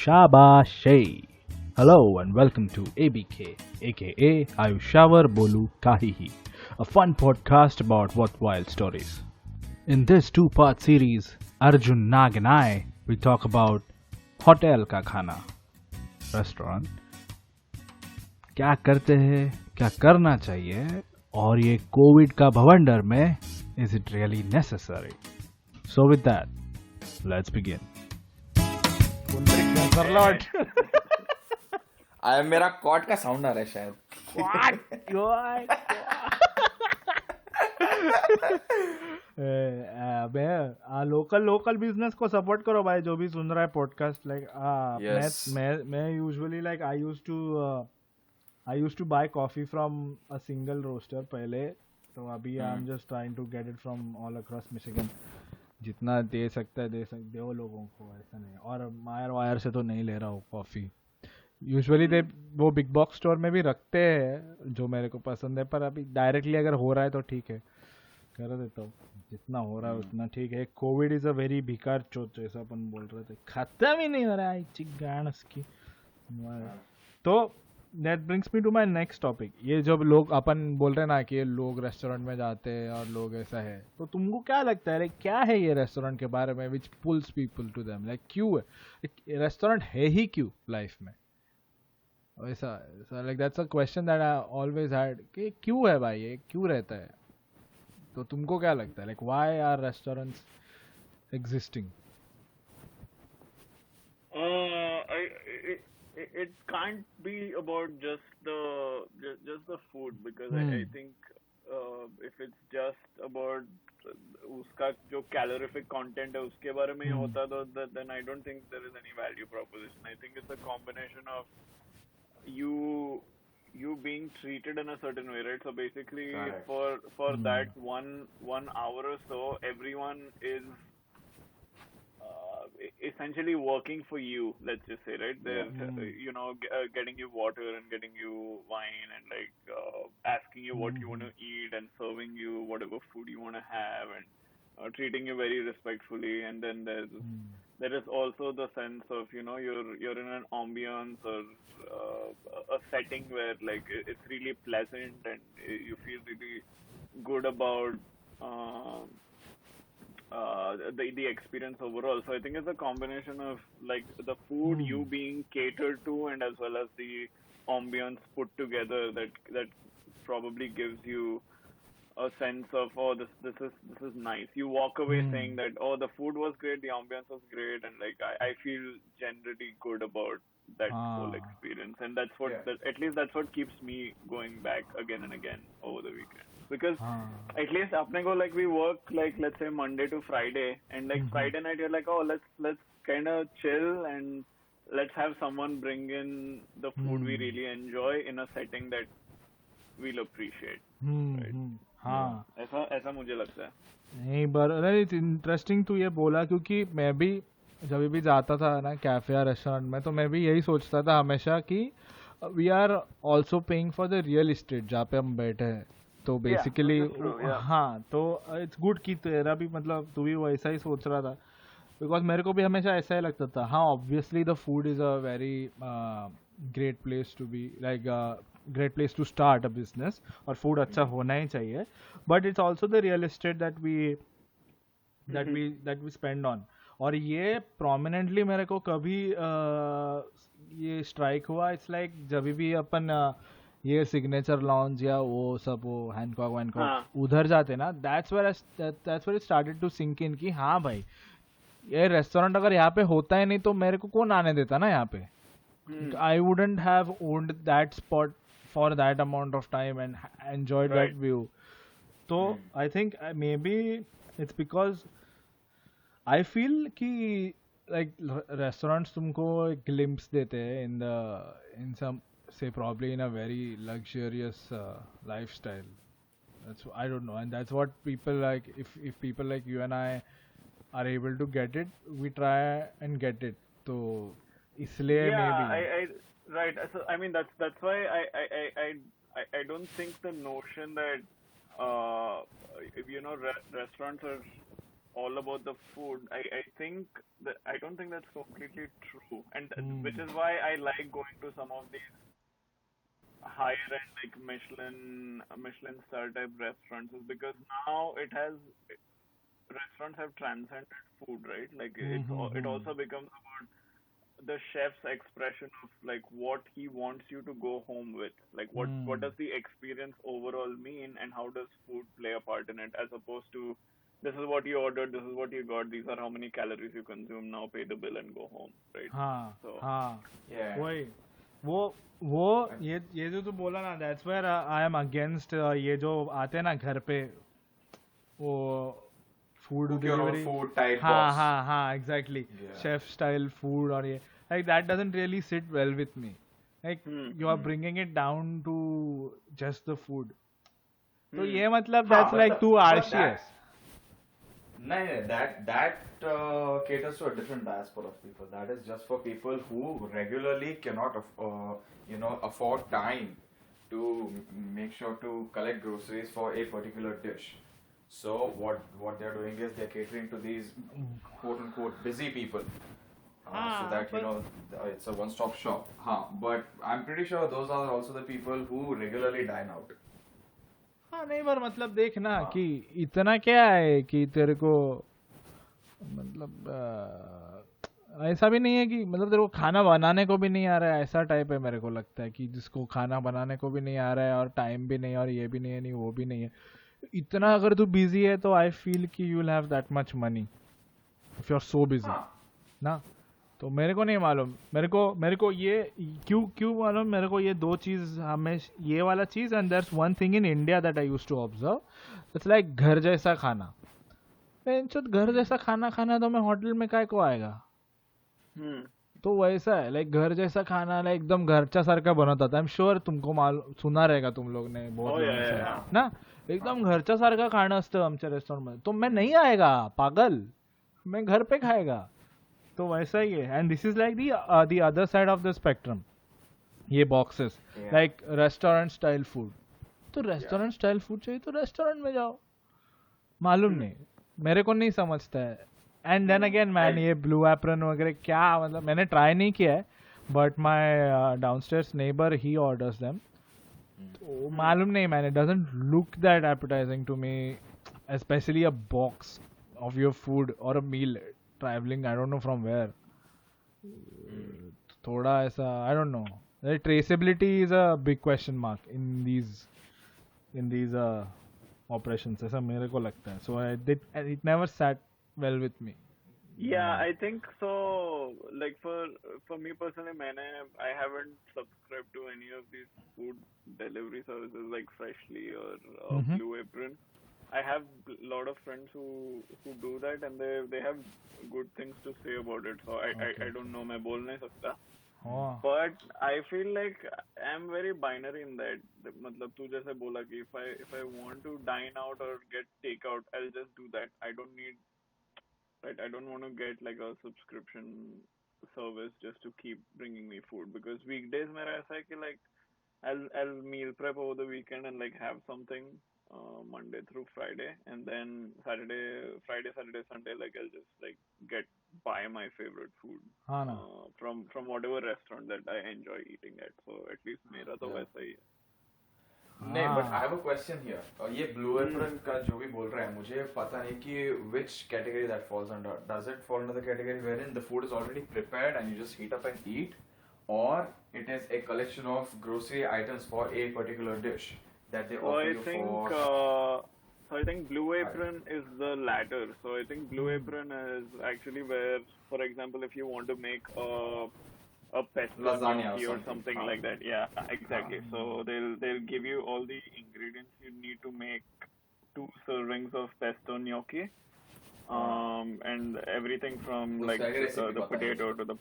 Shabashay. Hello and welcome to ABK, aka Ayushavar Bolu Kahihi, a fun podcast about worthwhile stories. In this two-part series, Arjun Nag and I, we talk about hotel ka khana, restaurant, क्या करते हैं, क्या करना चाहिए, और ये Covid का भवंडर में is it really necessary? So with that, let's begin. मेरा कॉट का साउंड आ रहा है शायद. लोकल बिजनेस को सपोर्ट करो भाई, जो भी सुन रहा है पॉडकास्ट. Like Yes. मैं usually like I used to buy coffee from a single roaster पहले. तो अभी I am just trying to get it from all across Michigan. जितना दे सकता है दो लोगों को, ऐसा नहीं. और मायर वायर से तो नहीं ले रहा हूँ कॉफ़ी. यूजुअली दे वो बिग बॉक्स स्टोर में भी रखते हैं जो मेरे को पसंद है, पर अभी डायरेक्टली अगर हो रहा है तो ठीक है, कर देता हूँ. जितना हो रहा है उतना ठीक है. कोविड इज़ अ वेरी भिकार चोट, जैसा अपन बोल रहे थे, खत्म ही नहीं हो रहा है गान उसकी. तो that brings me to my next topic. ये जब लोग अपन बोल रहे हैं ना कि लोग रेस्टोरेंट में जाते हैं और लोग ऐसा है, तो तुमको क्या लगता है, लाइक क्या है ये रेस्टोरेंट के बारे में which pulls people to them? Like क्यों है रेस्टोरेंट, है ही क्यों लाइफ में? ऐसा like that's a question that I always had कि क्यों है भाई, ये क्यों रहता है? तो तुमको क्या लगता है, like why are restaurants existing? It can't be about just the food, because I think if it's just about उसका जो calorific content है उसके बारे में ही होता तो then I don't think there is any value proposition. I think it's a combination of you being treated in a certain way, right? So basically, for that one hour or so, everyone is essentially working for you, let's just say, right? They're getting you water and getting you wine and like asking you what you want to eat and serving you whatever food you want to have and treating you very respectfully. And then there is also the sense of you're in an ambience or a setting where like it's really pleasant and you feel really good about the experience overall. So I think it's a combination of like the food you being catered to and as well as the ambience put together that probably gives you a sense of this is nice. You walk away saying that the food was great, the ambience was great, and like I feel generally good about that whole experience. And that's what at least that's what keeps me going back again and again over the weekend. Because at least apne ko, like we work like let's say Monday to Friday, and like Friday night you're like, let's kind of chill and let's have someone bring in the food we really enjoy in a setting that we'll appreciate. Right? हाँ, ऐसा मुझे लगता है. नहीं पर it's interesting तू ये बोला, क्योंकि मैं भी जब भी जाता था ना कैफे या रेस्टोरेंट में, तो मैं भी यही सोचता था हमेशा कि we are also paying for the real estate जहाँ पे हम बैठे हैं. तो बेसिकली हाँ, तो इट्स गुड कि तेरा भी मतलब तू भी वैसा ही सोच रहा था, बिकॉज मेरे को भी हमेशा ऐसा ही लगता था. हाँ, obviously the food is a very great place to be, like great place to start a business, और फूड अच्छा होना ही चाहिए. But it's also the real estate that we spend on. और ये प्रोमिनेंटली मेरे को कभी ये स्ट्राइक हुआ. इट्स लाइक जब भी अपन ये सिग्नेचर लॉन्ज या वो सब वो हैंकॉक उधर जाते ना, that's where it started to sink in कि हाँ भाई, ये रेस्टोरेंट अगर यहाँ पे होता है नहीं तो मेरे को कौन आने देता ना यहाँ पे. I wouldn't have owned that spot for that amount of time and enjoyed that view. So I think maybe it's because I feel कि like restaurants तुमको एक glimpse देते हैं in some, say probably in a very luxurious lifestyle. I don't know, and that's what people like. If people like you and I are able to get it, we try and get it. So इसलिए maybe right. So I mean that's why I don't think the notion that restaurants are all about the food. I think that I don't think that's completely true, and which is why I like going to some of these higher end like Michelin star type restaurants, is because now restaurants have transcended food, right? Like it also becomes about the chef's expression of like what he wants you to go home with, like what does the experience overall mean, and how does food play a part in it, as opposed to this is what you ordered, this is what you got, these are how many calories you consume, now pay the bill and go home, right? हाँ So हाँ Yeah. वही वो ये जो तू बोला ना, that's where I am against ये जो आते हैं ना घर पे वो food Cook your own delivery. food type हाँ box. हाँ exactly. Yeah. Chef style food और ये like that doesn't really sit well with me. Like you are bringing it down to just the food. तो ये मतलब that's but like too but arduous. that- No, that caters to a different diaspora of people. That is just for people who regularly cannot, afford time to make sure to collect groceries for a particular dish. So what they're doing is they're catering to these quote unquote busy people, so that it's a one-stop shop. But I'm pretty sure those are also the people who regularly dine out. हाँ नहीं, पर मतलब देख ना कि इतना क्या है कि तेरे को मतलब ऐसा भी नहीं है कि मतलब तेरे को खाना बनाने को भी नहीं आ रहा है, ऐसा टाइप है मेरे को लगता है कि जिसको खाना बनाने को भी नहीं आ रहा है और टाइम भी नहीं और ये भी नहीं है, नहीं वो भी नहीं है, इतना अगर तू बिजी है तो आई फील कि you will have that much money if you are so busy ना. तो मेरे को नहीं मालूम, मेरे को ये क्यों मालूम, मेरे को ये दो चीज हमें ये वाला चीज and there's one thing in India that I used to observe, it's like घर जैसा खाना. घर जैसा खाना खाना तो मैं होटल में काय को आएगा. तो वैसा है लाइक घर जैसा खाना लाइक एकदम घरच्या सारखा बनवतात. आई एम श्योर तुमको सुना रहेगा तुम लोग ने बहुत ना, एकदम घरच्या सारखं खाणं असतं आमच्या रेस्टॉरंट मध्ये. तो मैं नहीं आएगा पागल, मैं घर पे खाएगा. तो वैसा ही है. And this is like the other side of the spectrum. ये boxes like restaurant style food. तो रेस्टोरेंट स्टाइल फूड चाहिए तो रेस्टोरेंट में जाओ. मालूम नहीं, मेरे को नहीं समझता है. एंड देन अगेन मैन ये ब्लू एप्रन वगैरह क्या मतलब मैंने ट्राई नहीं किया है, बट माई डाउनस्टेयर्स नेबर ही ऑर्डर्स देम. तो मालूम नहीं man, it doesn't look that appetising to me, specially a box of your food और a meal traveling I don't know from where. थोड़ा ऐसा I don't know. Traceability is a big question mark in these operations. ऐसा मेरे को लगता है. So it never sat well with me. Yeah, I think so. Like for me personally, I haven't subscribed to any of these food delivery services like Freshly or Blue Apron. I have a lot of friends who do that, and they have good things to say about it. So I don't know, मैं बोल नहीं सकता. But I feel like I'm very binary in that. मतलब तू जैसे बोला कि if I want to dine out or get takeout, I'll just do that. I don't need, right? I don't want to get like a subscription service just to keep bringing me food, because weekdays मेरा ऐसा है कि like I'll meal prep over the weekend and like have something Monday through Friday, and then Friday, Saturday, Sunday, like I'll just like buy my favorite food from whatever restaurant that I enjoy eating at. So at least मेरा तो वैसा ही है. नहीं, but I have a question here. ये Blue Apron का जो भी बोल रहा है, मुझे पता नहीं कि which category that falls under. Does it fall under the category wherein the food is already prepared and you just heat up and eat, or it is a collection of grocery items for a particular dish that they offer you for? So I think Blue Apron is the latter. So I think Blue Apron is actually where, for example, if you want to make a pesto lasagna or something like that. Yeah, exactly. So they'll give you all the ingredients you need to make 2 servings of pesto gnocchi. And everything from like the potato to the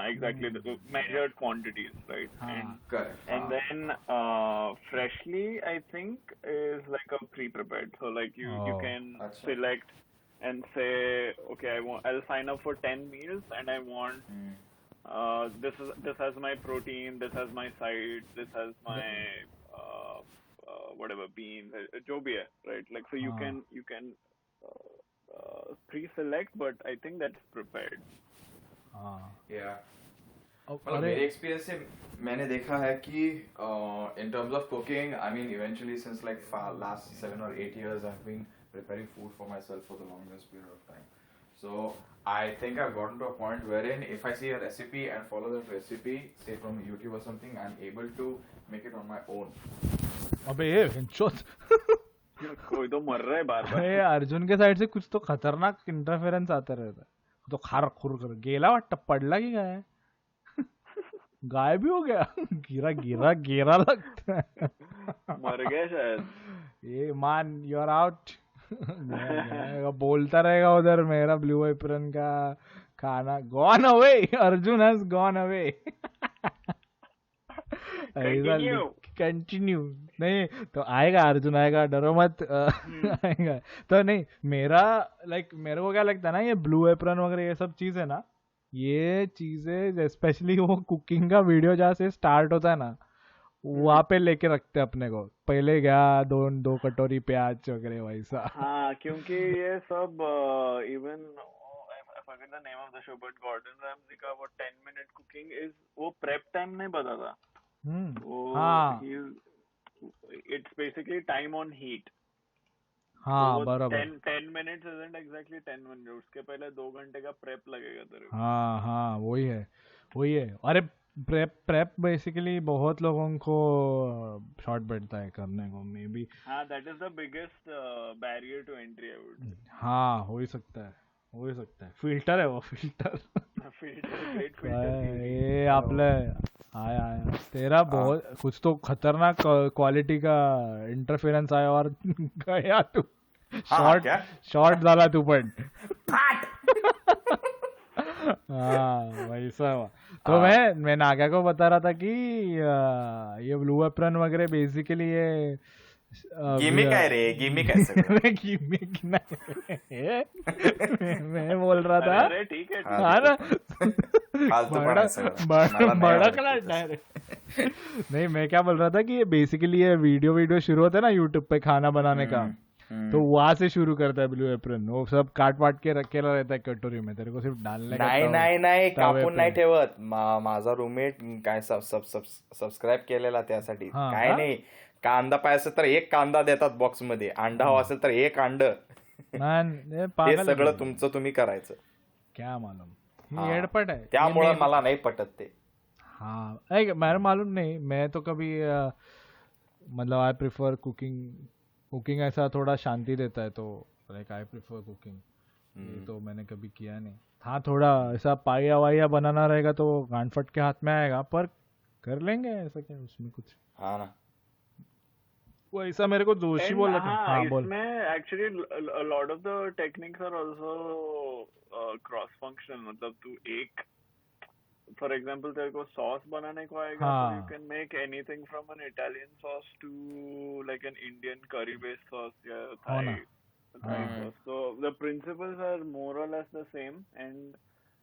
exactly the measured quantities, right? Correct. And then Freshly, I think, is like a pre-prepared. So like you can select and say, okay, I'll sign up for 10 meals, and I want this has my protein, this has my side, this has my whatever beans, jo bhi hai, right? Like so you can pre-select, but I think that's prepared. हाँ Yeah. अब मतलब अरे मेरे experience से मैंने देखा है कि in terms of cooking, I mean eventually since like last 7 or 8 years I've been preparing food for myself for the longest period of time. So I think I've gotten to a point wherein if I see a recipe and follow that recipe, say from YouTube or something, I'm able to make it on my own. अबे ये हिंचोत कोई तो मर रहा है बार बार. अरे अर्जुन के side से कुछ तो खतरनाक इंटरफेरेंस आता रहता है तो खार खुर कर गेला वाटतं पडला की काय गायब भी हो गया गिरा गिरा गिरा लगता है मर गया शायद. ये मान यू आर आउट बोलता रहेगा उधर मेरा ब्लू एप्रन का खाना gone away Arjun has gone away Continue. Continue नहीं तो आएगा अर्जुन आएगा डरो मत आएगा तो नहीं मेरा मेरे को क्या लगता है ना ये ब्लू एप्रन वगैरह ये सब चीज है ना ये चीजें स्पेशली वो कुकिंग का वीडियो जहाँ से स्टार्ट होता है ना वहाँ पे लेके रखते हैं अपने को पहले गया दो कटोरी प्याज वगैरह वैसा हाँ क्योंकि ये सब even I forget the name of the show, but Gordon Ramsay का वो 10-minute cooking is वो prep time नहीं पता था. वो हाँ it's basically time on heat. हाँ वो बराबर 10 minutes isn't exactly 10 minutes. उसके पहले 2 घंटे का prep लगेगा तेरे को. हाँ हाँ वही है अरे प्रेप बेसिकली बहुत लोगों को शॉर्ट बैठता है करने को मे बी हाँ that is the biggest barrier to entry I would say. हाँ हो ही सकता है फिल्टर है वो फिल्टर Great filter. ये आपलं आया तेरा बहुत कुछ तो खतरनाक क्वालिटी का इंटरफेरेंस आया और गया तू क्या? शॉर्ट झाला तू पण हाँ वैसा हुआ तो मैं नागा को बता रहा था कि ये ब्लू एप्रन वगैरह बेसिकली ये गिमिक है रे गिमिक है सगळं. गिमिक नहीं मैं बोल रहा था अरे ठीक है. हाँ ना फालतूपणा है सगळं. मला नाही भड़कना आवडत. डायरेक्ट नहीं मैं क्या बोल रहा था कि ये बेसिकली ये वीडियो शुरू होता है ना यूट्यूब पे खाना बनाने का तो वहां से शुरू करता है ब्लू एप्रन वो सब काट पाट के रखेला रहता है कटोरी में तेरे को सिर्फ डालने का नाही कापून पे. नाही ठेवत. माझा रूममेट काय सबस्क्राईब केलेला त्यासाठी हा काय का? नाही कांदा पाहिजे तर एक कांदा देतात बॉक्स मध्ये अंडा हवा असेल तर एक अंड Man, ये हे पागल सगळं है. तुमचं तुम्ही करायचं. क्या मालूम हाँ. ये एडपट है त्यामुळे ये मला नाही पटत ते. हाँ मेरे मालूम नहीं मैं तो कभी मतलब आई प्रिफर कुकिंग ऐसा थोड़ा शांति देता है तो लाइक आई प्रिफर कुकिंग ये तो मैंने कभी किया नहीं. हाँ थोड़ा ऐसा पाया वाया बनाना रहेगा तो गांड फट के हाथ में आएगा पर कर लेंगे ऐसा क्या उसमें कुछ हा ना. वो ऐसा मेरे को जोशी बोल रहा था. हाँ बोल इसमें actually a lot of the techniques are also cross functional. मतलब तू एक for example तेरे को सॉस बनाने को आएगा हाँ. तो you can make anything from an Italian sauce to like an Indian curry based sauce या हाँ ना. Thai sauce. So the principles are more or less the same and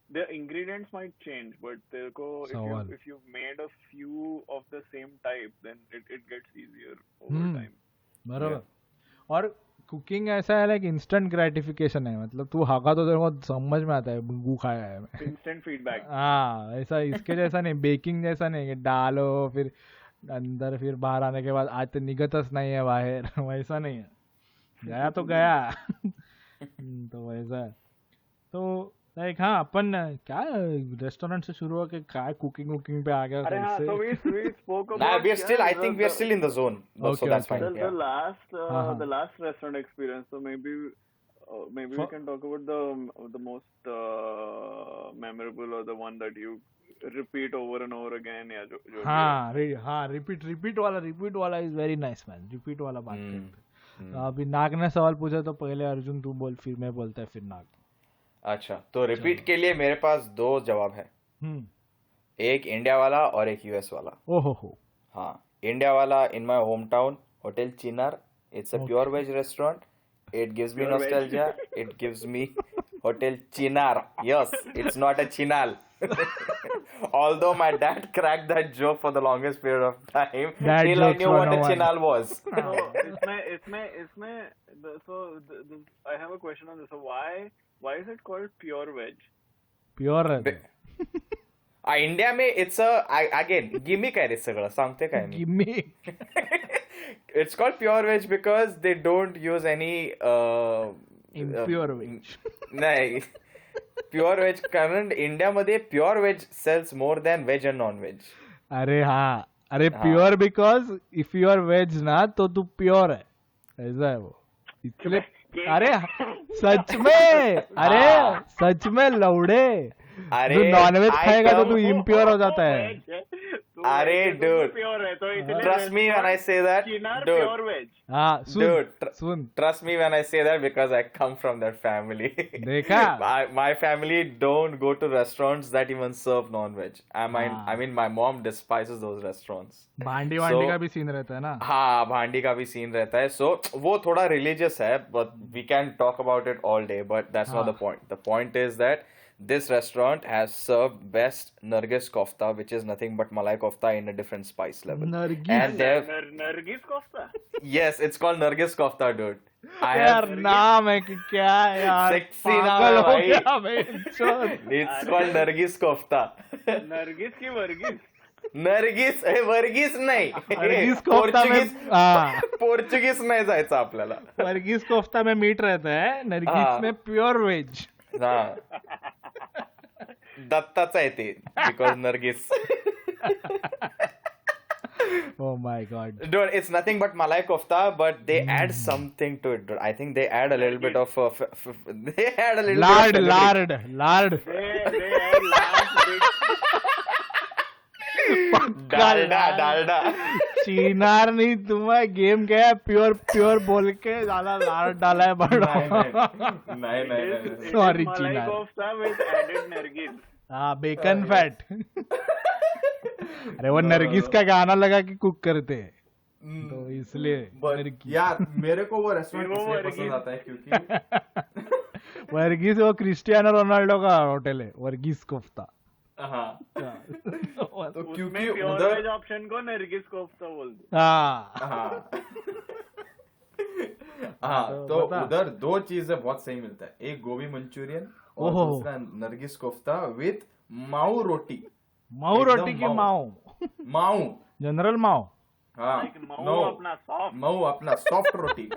the ingredients might change, but तेरे को सवाल. if you've made a few of the same type, then it gets easier over time. बराबर. और cooking ऐसा है like instant gratification है मतलब तू हाका तो तेरे को समझ में आता है गू खाया है मैं. Instant feedback. हाँ ऐसा इसके जैसा नहीं बेकिंग जैसा नहीं कि डालो फिर अंदर फिर बाहर आने के बाद आज तो निगतच नहीं है बाहर वैसा नहीं है गया तो गया तो वैसा है तो लाइक हाँ अपन क्या रेस्टोरेंट से शुरू होकर काय कुकिंग पे आ गया अरे हाँ, so we spoke about. Nah, we are still. I think we are still in the zone. So Okay, that's okay. fine. the Yeah. last Uh-huh. the last restaurant experience. So maybe we can talk about the most memorable or the one that you repeat over and over again. या जो हाँ repeat वाला is very nice man repeat वाला बात करते. अभी नाग ने सवाल पूछा तो पहले अर्जुन तू बोल फिर मैं बोलता है फिर नाग. अच्छा तो रिपीट के लिए मेरे पास 2 जवाब है. एक इंडिया वाला और एक यूएस वाला. ओहो हाँ इंडिया वाला in my home town hotel Chinar. It's a pure veg restaurant. It gives me Pure veg. nostalgia. It gives me Hotel Chinar. Yes, it's not a Chinal. Although my dad cracked that joke for the longest period of time, Dad till I jokes knew for what no a one. Chinal was. I have a question on this. So why is it called pure veg? Pure रहते India में it's again gimmick आहे रे सगळं सांगते काय मी गिम्मी it's called pure veg because they don't use any impure veg नाही प्युअर वेज कारण इंडियामध्ये pure veg sells more than veg and non veg अरे हाँ अरे pure because if you are veg ना तो तू प्योर है ऐसा है वो इसलिए अरे सच में अरे सच में लौड़े अरे तू नॉनवेज I खाएगा तो come- तू इम्प्योर हो जाता है अरे dude, प्योर है तो इसलिए trust me when I say that, Chinar dude. Pure veg. हाँ सुन Dude, soon trust me when I say that because I come from that family. देखा? my family don't go to restaurants that even serve non-veg. हाँ. I mean, my mom despises those restaurants. भांडी वांडी So- का भी scene रहता है ना हाँ भांडी का भी सीन रहता है सो वो थोड़ा रिलीजियस है but we can talk about it all day but that's not the point the point is that this restaurant has served best nargis kofta which is nothing but malai kofta in a different spice level Nargis and they've Nargis kofta. yes it's called nargis kofta dude I यार have नाम है कि क्या है यार Sexy नाम पागल है हो भाई। गया मैं चोद। it's called nargis kofta Nargis की वर्गिस. नरगिस वर्गीस नाही नरगिस कोफ्ता में हाँ पोर्चुगीज नाही जायचं आपल्याला वर्गीस कोफ्ता में मीट रहता है हाँ। नरगिस में प्योर वेज हा दत्ताचा आहे ते because Nargis Oh my god. Dude, it's nothing but malai kofta, but they add something to it, dude. I think they add a little bit of they add a little Lard, bit of lard, lard. They add last bit. Dalda चीनार नहीं तुम्हारा game क्या है pure pure बोल के ज्यादा लाड डाला है बड़ा नहीं Sorry, Malai Chinar. kofta with added Nargis. हाँ बेकन फैट अरे वो नरगिस का गाना लगा के कुक करते हैं तो इसलिए नरगिस। यार मेरे को वो रेस्टोरेंट वो इसलिए वर्गीस। पसंद आता है क्योंकि वर्गीस वो क्रिस्टियानो रोनाल्डो का होटल है वर्गीस कोफ्ता हाँ तो क्योंकि उसमें प्योर उधर वेज ऑप्शन को नरगिस कोफ्ता बोलते. हाँ हाँ हाँ तो तो बता। उधर दो चीजें बहुत सही मिलता है एक गोभी मंचूरियन और ओहो। दूसरा नरगिस कोफ्ता विथ माऊ रोटी माऊ एकदम रोटी की माऊ। माऊ माऊ जनरल माऊ हाँ मऊ नो अपना सॉफ्ट. माऊ अपना सॉफ्ट रोटी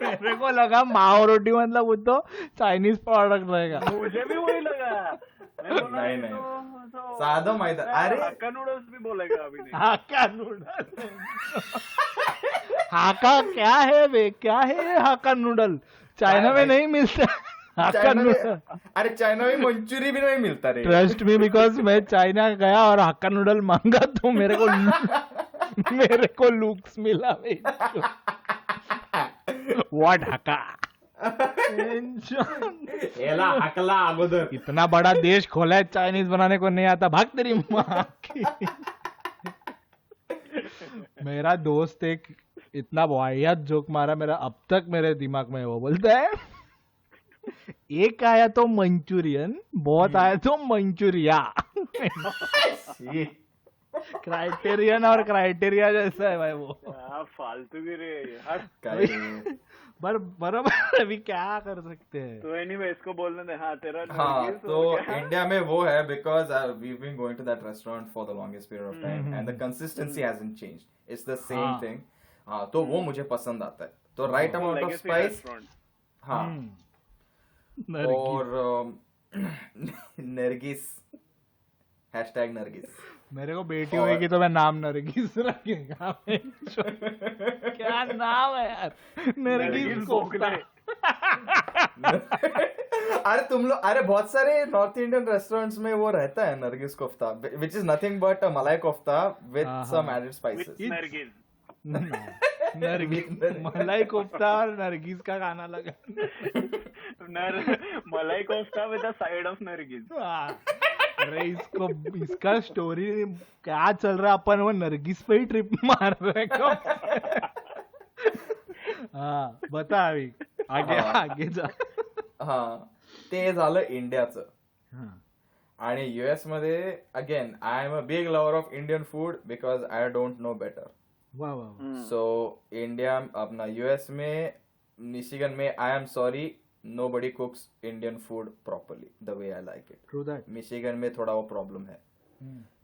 मेरे को लगा माऊ रोटी मतलब वो तो चाइनीज प्रोडक्ट रहेगा मुझे भी वही लगा. मैं बोला नहीं, ये नहीं। तो सादा मैदा अरे हक्का नूडल्स भी बोलेगा अभी नहीं. हाका नूडल हाका क्या है बे क्या है ये हाका नूडल चाइना में नहीं मिलता हाका चाइना में नूडल अरे चाइना में मंचूरी भी नहीं मिलता रे ट्रस्ट मी बिकॉज मैं चाइना गया और हाका नूडल मांगा तो मेरे को लुक्स मिला व्हाट हाका याला हकला अगोदर इतना बड़ा देश खोला है चाइनीज बनाने को नहीं आता भाग तेरी माँ की मेरा दोस्त एक इतना वाहियात जोक मारा मेरा अब तक मेरे दिमाग में वो बोलता है एक आया तो मंचूरियन बहुत आया तो मंचूरिया क्राइटेरियन और क्राइटेरिया जैसा है भाई वो हाँ, फालतू की रे ये. हट. काय रे? बराबर अभी क्या कर सकते हैं तो एनीवे इसको बोलने दे. हाँ तेरा हाँ नरगिस तो हो गया. इंडिया में वो है because we've been going to that restaurant for the longest period of time and the consistency hasn't changed it's the same हाँ। thing हाँ तो वो मुझे पसंद आता है तो right amount of Legacy spice restaurant. हाँ नरगिस। और नरगिस हैशटैग नरगिस मेरे को बेटी होगी तो मैं नाम नरगिस रखेगा क्या नाम है यार नरगिस नरगिस कोफ्ता अरे तुम लोग अरे बहुत सारे नॉर्थ इंडियन रेस्टोरेंट्स में वो रहता है Nargis kofta which is nothing but मलाई कोफ्ता विद हाँ, सम हाँ। Added spices Nargis. नरगिस मलाई कोफ्ता और नरगिस का गाना लगा मलाई kofta with a side of Nargis. हाँ। अरे इसको इसका स्टोरी क्या चल रहा है अपन वो नरगिस पे ही ट्रिप मार रहे को हाँ बता अभी आगे हाँ। आगे जा हा ते झालं इंडियाचं. हा. आणि US मध्ये again I am a big lover of Indian food because I don't know better. वाह वाह वाह. सो इंडिया अपना US में मिशिगन में I am sorry nobody cooks Indian food properly the way I like it. True that. Michigan में थोड़ा वो problem है.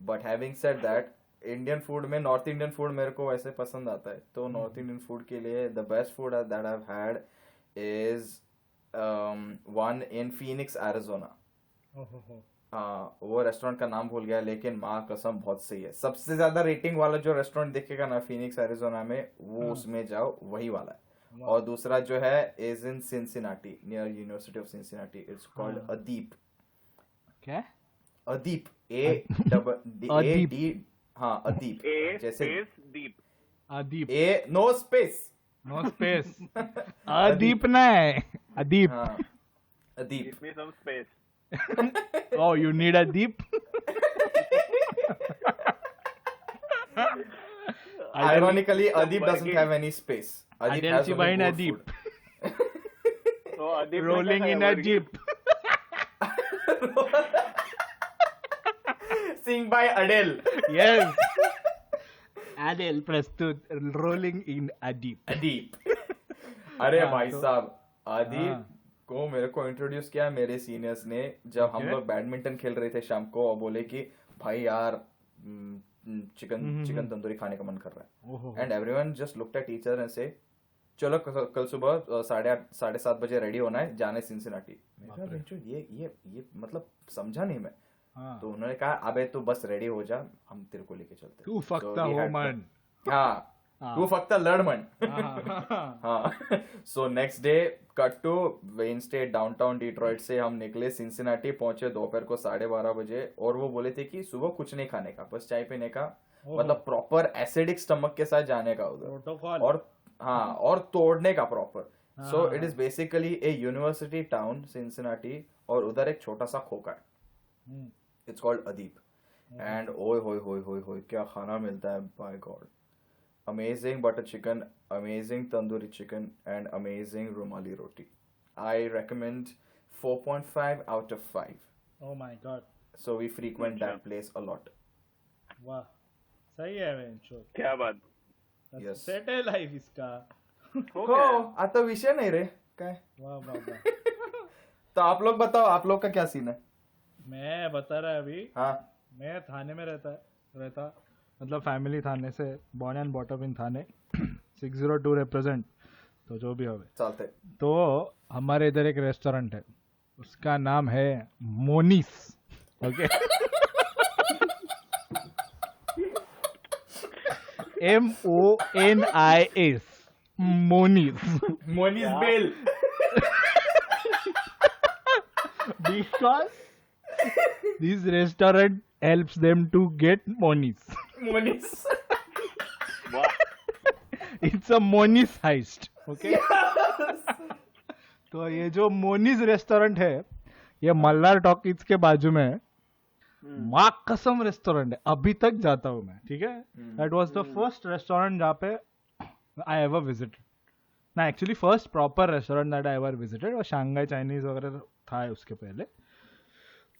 But having said that Indian food में नॉर्थ इंडियन फूड मेरे को वैसे पसंद आता है. तो नॉर्थ इंडियन फूड के लिए the best food that I have had is one in Phoenix Arizona. हाँ वो रेस्टोरेंट का नाम भूल गया लेकिन माँ कसम बहुत सही है. सबसे ज्यादा रेटिंग वाला जो रेस्टोरेंट दिखेगा ना फीनिक्स एरिजोना में वो उसमें जाओ वही वाला है. और दूसरा जो है is in Cincinnati near university of Cincinnati. It's called Adeep. क्या? अदीप ADD. हाँ अदीप जैसे दीप. Adeep. A no space. No space. Adeep नहीं अदीप. हाँ Adeep. Give me some space. Oh, you need a deep? Ironically, Adip doesn't have any space. Adip has Adelchi only behind a good deep. food. So Adip Rolling in a jeep. Sing by Adele. Yes. Adele प्रस्तुत rolling in a deep. Adip. अरे हाँ, भाई तो- साहब अदीप हाँ. को मेरे को इंट्रोड्यूस किया मेरे सीनियर्स ने जब हम Okay. लोग बैडमिंटन खेल रहे थे शाम को. और बोले कि भाई यार चिकन तंदूरी खाने का मन कर रहा है. ओहो. And everyone just looked at each other and say चलो कल सुबह 8:30 7:30 बजे रेडी होना है जाने सिंसिनाटी. बाप रे. ये मतलब समझा नहीं मैं. हाँ. तो उन्होंने कहा अबे तू बस रेडी हो जा हम तेरे को लेके चलते हैं. तू So फकता we हो had मन. हाँ हाँ. तू फक्त लड़मन. हाँ. हाँ. So next day cut to Wayne State downtown Detroit से हम निकले सिंसिनाटी पहुंचे दोपहर को 12:30 बजे. और वो बोले थे कि सुबह कुछ नहीं खाने का बस चाय पीने का. मतलब प्रॉपर एसिडिक स्टमक के साथ जाने का उधर. प्रोटोकॉल. और हाँ और तोड़ने का प्रॉपर. हाँ. So it is basically A university town Cincinnati और उधर एक छोटा सा खोका है. It's called Adeep. एंड ओए होए होए होए होए क्या खाना मिलता है by God. Amazing butter chicken, amazing tandoori chicken, and amazing rumali roti. I recommend 4.5 out of 5. Oh my god. So we frequent that अच्छा. place a lot. वाह. सही है वेंचो. क्या बात. Yes. सेट है लाइफ इसका. हो हो गया. आता विषय नहीं रे काय. वाह वाह वाह. तो आप लोग बताओ आप लोग का क्या सीन है. मैं बता रहा अभी. हाँ मैं थाने में रहता मतलब फैमिली थाने से born and brought up in Thane 602 represent. तो जो भी होवे चलते. तो हमारे इधर एक रेस्टोरेंट है उसका नाम है Monis. Okay. MONIS. Monis. Monis बेल. Because this restaurant helps them to get monies. Monis. वाह. It's a Monis heist. Okay. तो ये जो मोनिस रेस्टोरेंट है ये मल्हार टॉकीज के बाजू में है. माँ कसम रेस्टोरेंट है अभी तक जाता हूँ मैं. ठीक है. That was the first restaurant जहाँ पे आई एवर विजिटेड. ना actually first proper restaurant that I ever visited. और शंघाई चाइनीज वगैरह था उसके पहले.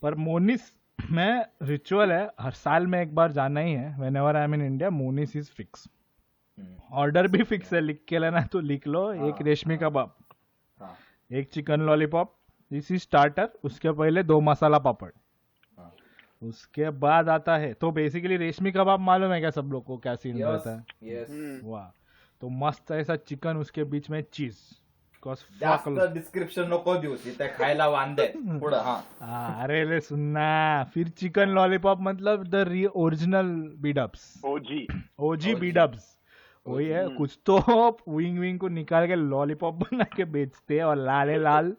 पर मोनिस में रिचुअल है हर साल में एक बार जाना ही है. When ever I am in India Monis is fix. Order भी फिक्स है. लिख के लेना तो लिख लो. एक रेशमी कबाब, हाँ एक chicken lollipop, this is starter. उसके पहले 2 मसाला पापड़. हाँ. उसके बाद आता है तो बेसिकली रेशमी कबाब मालूम है क्या सब लोग को क्या सीन Yes, रहता है. yes. वाह. तो मस्त ऐसा चिकन उसके बीच में चीज. जास्त डिस्क्रिप्शन नको देऊ तिथे खायला वांदे पुढं. हाँ अरे ले सुनना. फिर चिकन लॉलीपॉप मतलब the original BDubs. OG. OG OG. BDubs वही है. कुछ तो विंग को निकाल के लॉलीपॉप बना के बेचते हैं और लाले लाल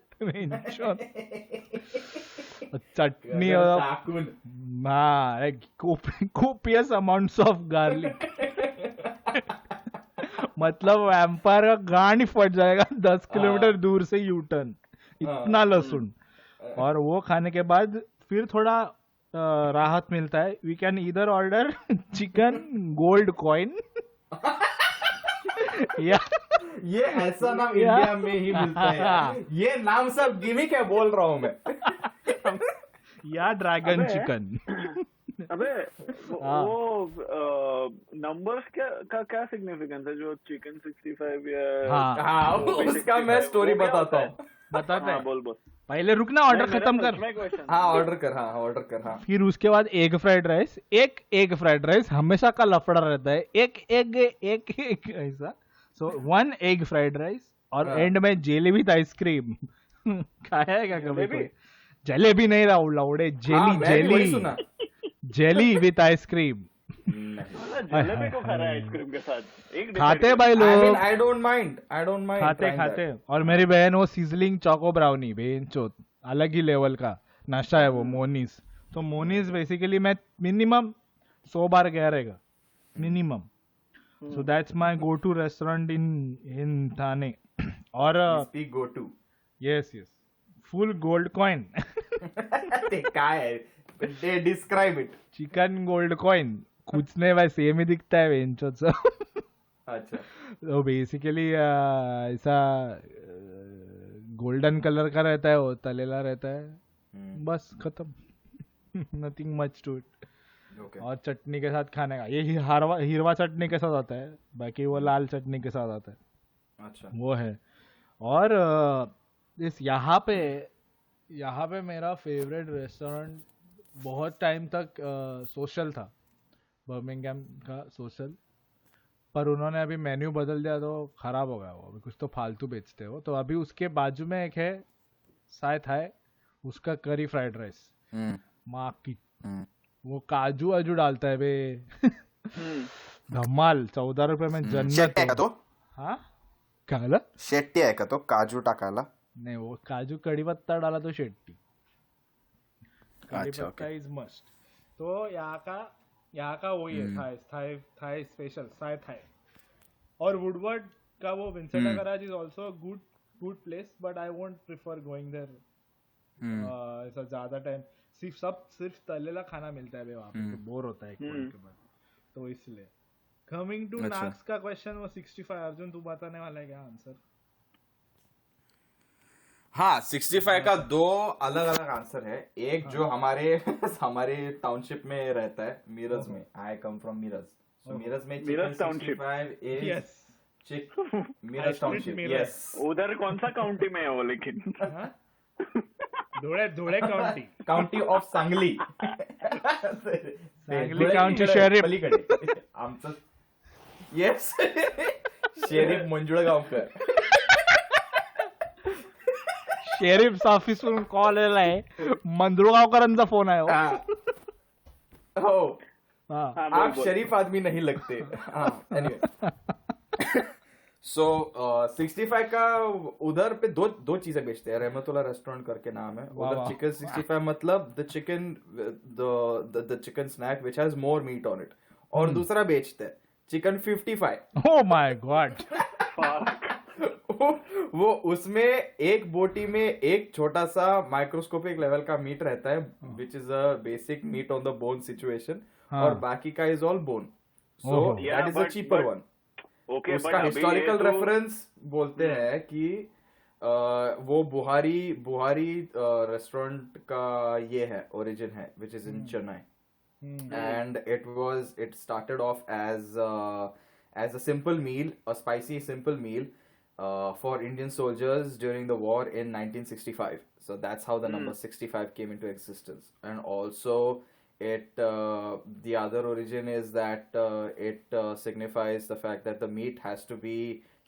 चटनी और टाकून. हाँ कोपियस अमाउंट्स ऑफ गार्लिक. मतलब वैम्पायर का गांड ही फट जाएगा 10 किलोमीटर दूर से यू टर्न. इतना लहसुन. और वो खाने के बाद फिर थोड़ा राहत मिलता है. वी कैन इधर ऑर्डर चिकन गोल्ड कॉइन या ये ऐसा नाम इंडिया में ही मिलता है यार। ये नाम सब गिमिक है, बोल रहा हूँ मैं। या ड्रैगन अबे, चिकन। अबे हाँ। वो नंबर्स का क्या सिग्निफिकेंस है जो चिकन 65 या हाँ। हाँ, उसका मैं स्टोरी बताता हूँ। बताते हाँ हैं। बोल बोल। पहले रुकना, ऑर्डर खत्म कर। हाँ ऑर्डर कर, हाँ ऑर्डर कर, हाँ। फिर उसके बाद एग फ्राइड राइस। एक एग फ्राइड राइस हमेशा का लफड़ा रहता है, एक ऐसा। सो 1 एग फ्राइड राइस और हाँ। एंड में जेली विथ आइसक्रीम। खाया है क्या कभी जलेबी? कोई? जलेबी नहीं रहा लौड़े, हाँ, जेली मैं भी वही सुना। Jelly with ice cream. नहीं, जलेबी को खा रहा है आइसक्रीम के साथ। एक खाते भाई I mean, लोग, I don't mind खाते trying खाते। that. और मेरी बहन वो सिजलिंग चोको ब्राउनी, बेंचोत अलग ही लेवल का नशा है वो, मोनीस। तो मोनीस बेसिकली मैं मिनिमम 100 बार गया रहेगा, minimum. So that's my go to restaurant in Thane. और Speak go to. Yes yes, full gold coin. ते काय है? They describe it. Chicken gold coin, कुछ नहीं भाई, सेम ही दिखता है बेंचोत सब। अच्छा। तो बेसिकली ऐसा गोल्डन कलर का रहता है, वो तलेला रहता है, बस खत्म। Nothing much to it. Okay. और चटनी के साथ खाने का, ये हिरवा चटनी के साथ आता है, बाकी वो लाल चटनी के साथ आता है, अच्छा। वो है। और इस यहाँ पे मेरा फेवरेट रेस्टोरेंट बहुत टाइम तक सोशल था, बर्मिंघम का सोशल। पर उन्होंने अभी मेन्यू बदल दिया तो खराब हो गया वो, अभी कुछ तो फालतू बेचते हो। तो अभी उसके बाजू में एक है साय थाई, उसका करी फ्राइड राइस, माँ की वो काजू वाजू डालता है बे। धमाल, 14 रुपए में जन्नत शेट्टी आहे का हो। तो? हाँ क्या बोला? शेट्टी आहे का तो काजू टाकायला? नहीं, वो काजू कड़ी पत्ता डाला तो शेट्टी। कड़ी अच्छा, पत्ता इज मस्ट। तो यहाँ का वही है, थाई स्पेशल साय थाई। और वुडवर्ड का वो विंसेंटा garage is also good place, but I won't prefer going there ऐसा ज्यादा टाइम। सिर्फ तलेला खाना मिलता है वहाँ पे, तो बोर होता है एक पॉइंट के बाद, तो इसलिए। कमिंग टू अच्छा। नाक्स का क्वेश्चन, वो 65। अर्जुन तू बताने वाला है क्या आंसर? हाँ, 65 का 2 अलग अलग आंसर है। एक जो हमारे टाउनशिप में रहता है, मीरज में। आई come from Miraj. So Miraj में Miraj chicken township. 65 is yes. Miraj township. Miraj. Yes. उधर कौन सा काउंटी में है वो लेकिन? Dhule county. County of Sangli. Sangli county sheriff. पलीकडे आमचं। Yes, sheriff Manjulgaonkar. शेरिफ ऑफिसवरून कॉल आलाय, मंजुळगावकरांचा फोन आहे हो. हो, हाँ. हाँ, बोल, आप बोल. शरीफ आदमी नहीं लगते। हाँ, anyway. So 65 का उधर पे दो चीजें बेचते हैं। रहमतुल्लाह रेस्टोरेंट करके नाम है वाह, उधर। वाह. चिकन 65 मतलब the chicken snack which has more meat on it. और दूसरा बेचते हैं चिकन 55। Oh my God. वो उसमें एक बोटी में एक छोटा सा माइक्रोस्कोपिक लेवल का मीट रहता है, which is a basic meat on the bone situation. हाँ. और बाकी का इज ऑल बोन। सो ओहो. That is a cheaper one. Okay, उसका हिस्टोरिकल रेफरेंस बोलते हैं कि वो बुहारी रेस्टोरेंट का ये है, ओरिजिन है, which is in Chennai. And it started off as a simple meal, a spicy simple meal for Indian soldiers during the war in 1965. So that's how the number 65 came into existence. And also the other origin is that it signifies the fact that the meat has to be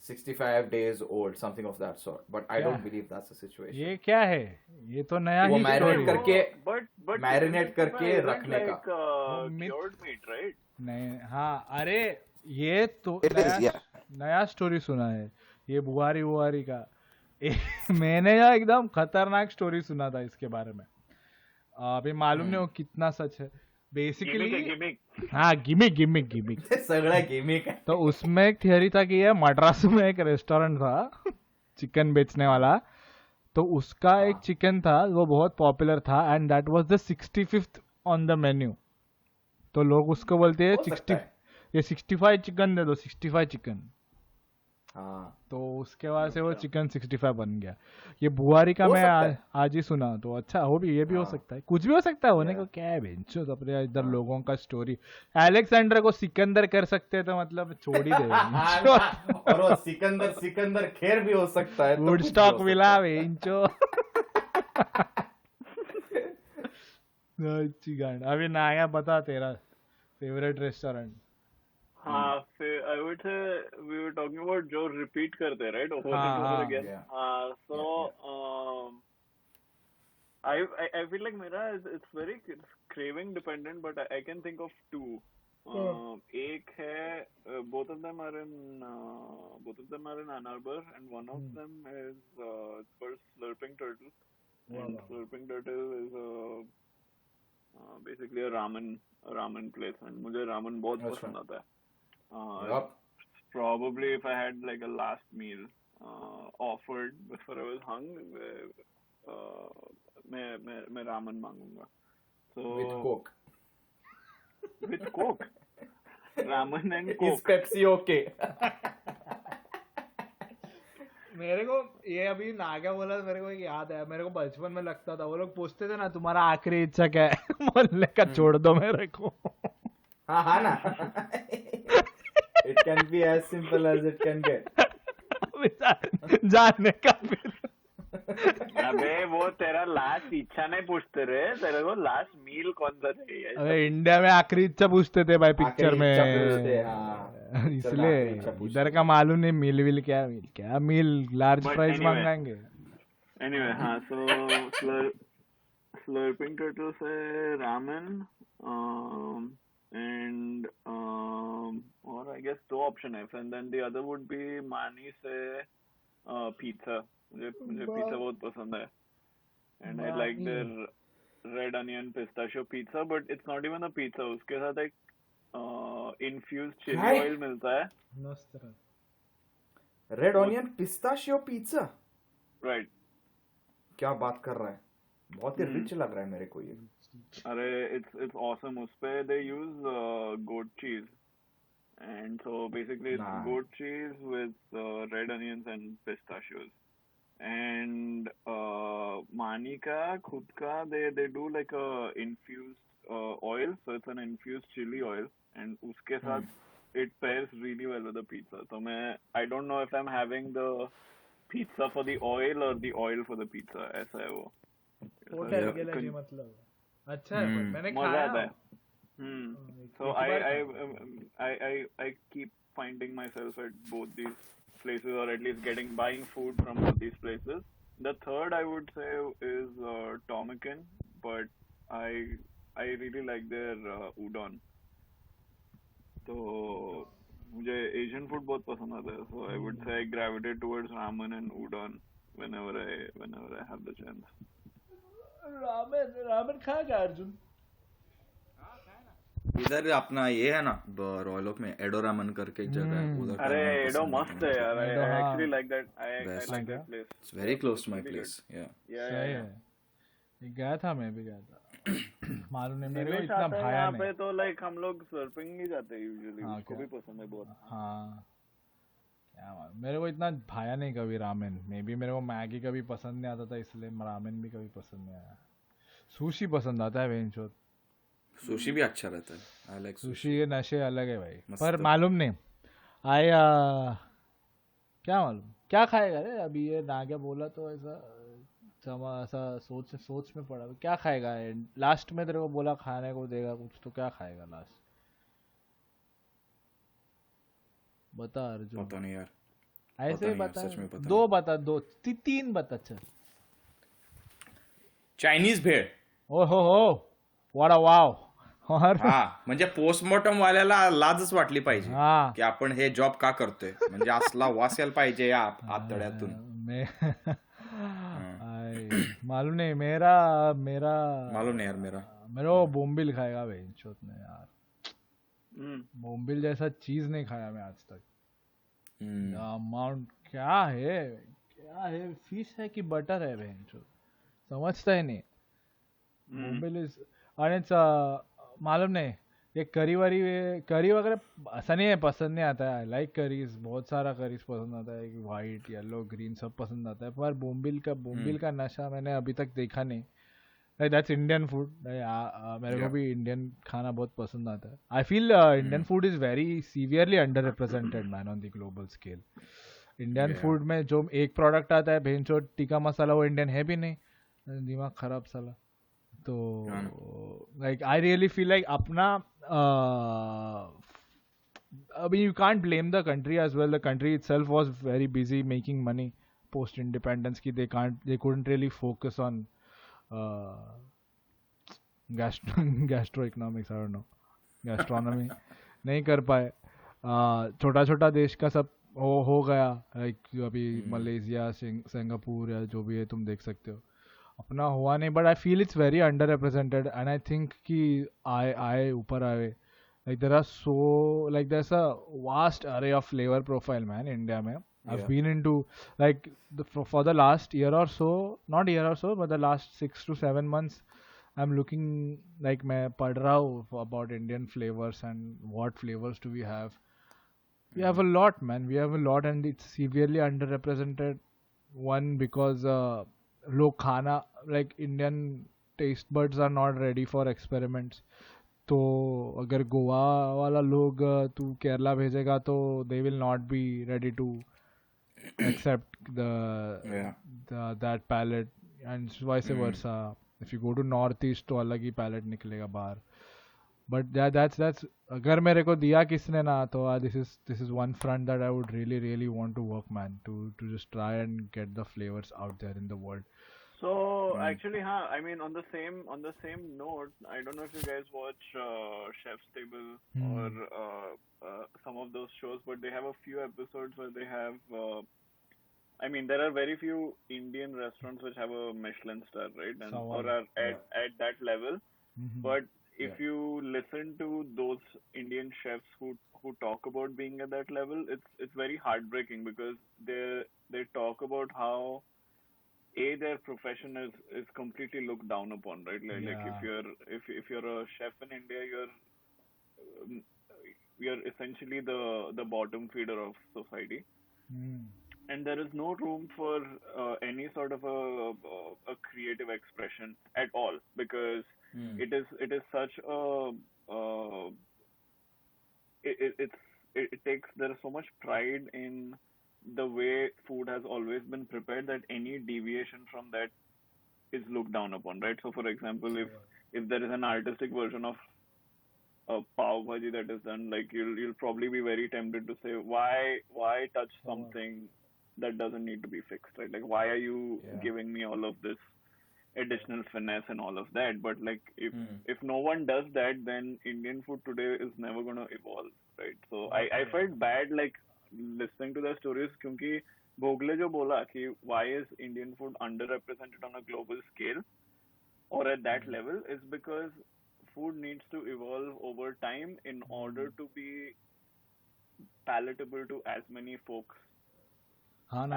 65 days old, something of that sort. But I don't believe that's the situation. ये क्या है? ये तो नया वो ही marinate story है. करके but marinate करके रखने का। cured meat, right? नहीं, हाँ, अरे ये तो It is, yeah. नया स्टोरी सुना है ये बुहारी का। मैंने यार एकदम खतरनाक स्टोरी सुना था इसके बारे में। अभी मालूम नहीं हो कितना सच है। Basically Gimmick. हाँ, गिमिक। सगळा गिमिक है। तो उसमें एक थियरी था कि ये मद्रास में एक रेस्टोरेंट था चिकन बेचने वाला। तो उसका एक चिकन था वो बहुत पॉपुलर था, and that was the 65th on the menu. तो लोग उसको बोलते हैं हो सकता है। ये 65 चिकन दे दो, 65 चिकन। हाँ तो उसके बाद से वो चिकन 65 बन गया। ये बुआरी का हो मैं सकता है। आज ही सुना, तो अच्छा हो भी, ये भी हो हाँ। सकता है, कुछ भी हो सकता है होने Yeah. को, क्या है बेंचो अपने इधर हाँ। लोगों का स्टोरी। अलेक्जेंडर को सिकंदर कर सकते हैं तो मतलब छोड़ ही दे बेंचो। और वो सिकंदर सिकंदर खेर भी हो सकता है, तो कुछ भी वुडस्टॉक हो मिला सकता है। बेंचो। अच्छी गांड। अभी नाया बता तेरा फेवरेट रेस्टोरेंट। हाँ, फिर I would say we were talking about जो repeat करते हैं, right, over हाँ, and over हाँ, again. yeah. So I feel like मेरा it's very craving dependent, but I can think of two. एक है both of them are in Ann Arbor, and one of them is it's called Slurping Turtle. And Slurping Turtle is basically a ramen place, and मुझे ramen बहुत अच्छा। पसंद आता है. Yup. Probably if I had like a last meal offered before I was hung, मैं ramen मांगूंगा. So With Coke. with Coke. Ramen and Is Coke. Pepsi okay? मेरे को ये अभी नागा बोला तो मेरे को एक याद है, मेरे को बचपन में लगता था वो लोग पूछते थे ना तुम्हारा आखिरी इच्छा क्या है, बोलने का छोड़ दो मेरे को। हाँ हाँ ना. It can be as simple as it can get. जाने का फिर। अबे वो तेरा लास्ट इच्छा नहीं पूछते रे, तेरे को लास्ट मील कौन सा चाहिए? अबे इंडिया में आखिरी इच्छा पूछते थे भाई पिक्चर आखिरी में, इच्छा पूछते, हाँ. इसलिए आखिरी इच्छा पूछते. इधर का मालूम नहीं मिल विल क्या, मिल क्या मिल लार्ज But प्राइस anyway. मंगाएंगे। Anyway, हाँ, so Slurping Turtle से ramen, and or I guess two option है, and then the other would be Mani से pizza. मुझे pizza बहुत पसंद है, and I like their red onion pistachio pizza, but it's not even a pizza. उसके साथ एक infused chili Right. oil मिलता है, Red onion pistachio pizza. right? क्या बात कर रहा है? बहुत ही रिच लग रहा है मेरे को ये. अरे it's awesome. उसपे they use goat cheese, and so basically it's Nice. goat cheese with red onions and pistachios. And Mani का खुद का they do like a infused oil, so it's an infused chili oil, and उसके साथ it pairs really well with the pizza. So I don't know if I'm having the pizza for the oil or the oil for the pizza. ऐसा है वो. वो So, type yeah, के लगे con- मतलब अच्छा है, but मैंने मजा खाया। आता है. So एक बार I keep finding myself at both these places, or at least buying food from both these places. The third I would say is Tomakin, but I really like their udon. तो मुझे Asian food बहुत पसंद आता है, so I would say I gravitate towards ramen and udon whenever I have the chance. Ramen खाया क्या अर्जुन? इधर अपना ये है ना रॉयल ओक में एडो रामन करके एक जगह है उधर अरे खाना एडो पसंद मस्त है है यार. एडो, I हाँ. actually like that. I Best. like that place. It's very close to my Really place या सही है, ये गया था, मैं भी गया था। मालूम नहीं मेरे को निवेश इतना आता है भाया यहाँ नहीं। पे तो लाइक हम लोग सर्फिंग ही जाते हैं यूजुअली. हाँ, उसको क्या? भी पसंद है बहुत. हाँ क्या मालूम, मेरे को इतना भाया नहीं कभी रामेन। मे बी मेरे को मैगी कभी पसंद नहीं आता था, इसलिए रामेन भी कभी पसंद नहीं आया। सुशी पसंद आता है बेंचो। सुशी भी अच्छा रहता है, आई लाइक सुशी के नशे अलग है भाई, मस्त पर है। मालूम नहीं आए क्या मालूम क्या खाएगा रे। अभी ये नागा बोला तो ऐसा सोच में पड़ा, क्या खाएगा लास्ट में? तेरे को बोला खाने को देगा कुछ, तो क्या खाएगा लास्ट? बता अर्जुन। पता नहीं यार, ऐसे पता ही नहीं यार, बता, सच में पता दो बता, तीन बता। चल चायनीज भेळ. हो वाडा वाव। और हा म्हणजे पोस्टमॉर्टम वाल्याला लाजच वाटली पाहिजे हाँ की आपण हे जॉब का करतोय, म्हणजे असला वास यायला पाहिजे या आतड्यातून. मैं मालूम नहीं मेरा मालूम नहीं यार मेरा को बोम्बिल खाएगा भाई चोत ने यार। Hmm. बोम्बिल जैसा चीज नहीं खाया मैं आज तक। हम्म. अमाउंट क्या है, फिश है कि बटर है बहन चोत, समझता ही नहीं। बोम्बिल इज, and it's मालूम नहीं ये करी वगैरह ऐसा नहीं है पसंद नहीं आता है. आई लाइक करीज, बहुत सारा करीज पसंद आता है, वाइट येलो ग्रीन सब पसंद आता है. पर बोम्बिल का नशा मैंने अभी तक देखा नहीं. Like that's Indian food. मेरे को Yeah. भी इंडियन खाना बहुत पसंद आता है. I feel Indian food is very severely under represented man on the global scale. Indian Yeah. Food में जो एक प्रोडक्ट आता है भेंचो टिक्का मसाला, वो इंडियन है भी नहीं. दिमाग खराब साला. तो like I really feel like अपना I mean, you can't blame the country as well. The country itself was very busy making money post independence. Ki they couldn't really focus on uh, gastroeconomics. I don't know, gastronomy. नहीं कर पाए. छोटा छोटा देश का सब हो गया. लाइक अभी मलेशिया सिंगापुर या जो भी है तुम देख सकते हो. अपना हुआ नहीं. But I feel it's very under represented and I think कि आए ऊपर आए. Like there are so like there's a vast array of flavor profile, man, India mein. I've Yeah. been into like for the last year or so, not year or so, but the last 6 to 7 months, I'm looking like मैं पढ़ रहा हूँ about Indian flavors and what flavors do we have. We have a lot, man. We have a lot, and it's severely underrepresented. One because लोग खाना like Indian taste buds are not ready for experiments. तो अगर गोवा वाला लोग तू केरला भेजेगा तो they will not be ready to accept Yeah. That palate and vice versa. If you go to North East तो अलग ही पैलेट निकलेगा बाहर. बट दैट्स अगर मेरे को दिया किसने ना तो this is one front that I would really want to work, man, to just try and get the flavours out there in the world. So actually, I mean, on the same note, I don't know if you guys watch Chef's Table or some of those shows, but they have a few episodes where they have. I mean, there are very few Indian restaurants which have a Michelin star, right? And or are at that level. But if you listen to those Indian chefs who talk about being at that level, it's very heartbreaking because they talk about how their profession is completely looked down upon, right? Like if you're a chef in India, you're essentially the bottom feeder of society, and there is no room for any sort of a creative expression at all because it is such a it takes there is so much pride in the way food has always been prepared that any deviation from that is looked down upon, right? So for example, if there is an artistic version of a pav bhaji that is done, like you'll probably be very tempted to say why touch something that doesn't need to be fixed, right? Like why are you giving me all of this additional finesse and all of that? But like if no one does that, then Indian food today is never going to evolve, right? So I felt bad like listening to the stories क्योंकि भोगले जो बोला कि why is Indian food underrepresented on a global scale or at that level is because food needs to evolve over time in order to be palatable to as many folks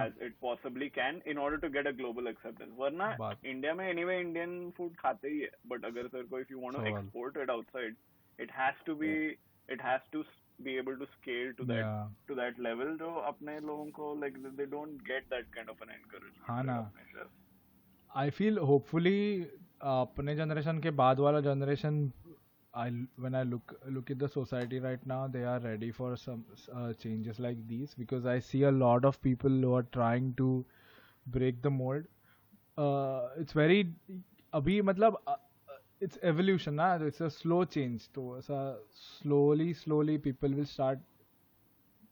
as it possibly can in order to get a global acceptance. वरना India में anyway Indian food खाते ही है, but अगर तेरे को if you want to export it outside, it has to be able to scale to that level. जो अपने लोगों को like they don't get that kind of an encouragement. हाँ ना. I feel hopefully अपने generation के बाद वाला generation, when I look at the society right now, they are ready for some changes like these because I see a lot of people who are trying to break the mold. It's very अभी मतलब it's evolution ना. It's a slow change. तो ऐसा slowly people will start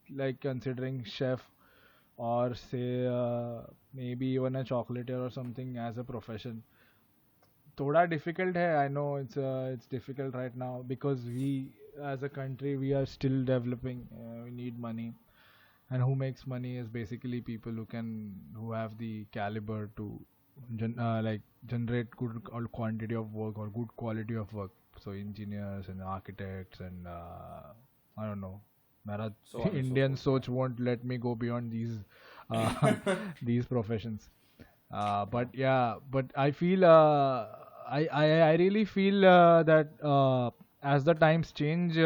like considering chef or say maybe even a chocolatier or something as a profession. थोड़ा difficult है. I know it's difficult right now because we as a country we are still developing. We need money, and who makes money is basically people who have the caliber to like generate good quantity of work or good quality of work. So engineers and architects and I don't know. Indian soch won't let me go beyond these these professions. But I feel I really feel that as the times change,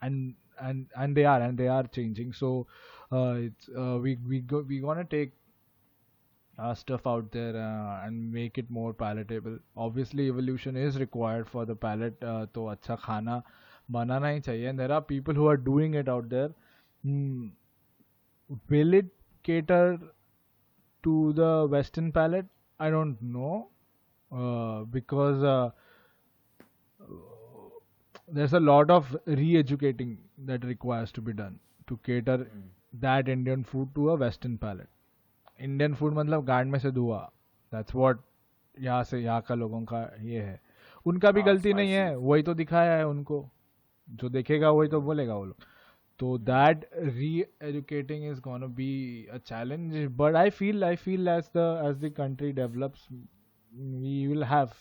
and they are changing. So we gonna take stuff out there and make it more palatable. Obviously, evolution is required for the palate. तो अच्छा खाना बनाना ही चाहिए. And there are people who are doing it out there. Will it cater to the Western palate? I don't know, because there's a lot of re-educating that requires to be done to cater that Indian food to a Western palate. Indian food मतलब गांड में से धुआ. That's what यहाँ से यहाँ का लोगों का ये है. उनका भी गलती नहीं है, वही तो दिखाया है उनको. जो देखेगा वही तो बोलेगा वो लोग. तो दैट री educating is gonna be a challenge. But I feel as the country develops, we will have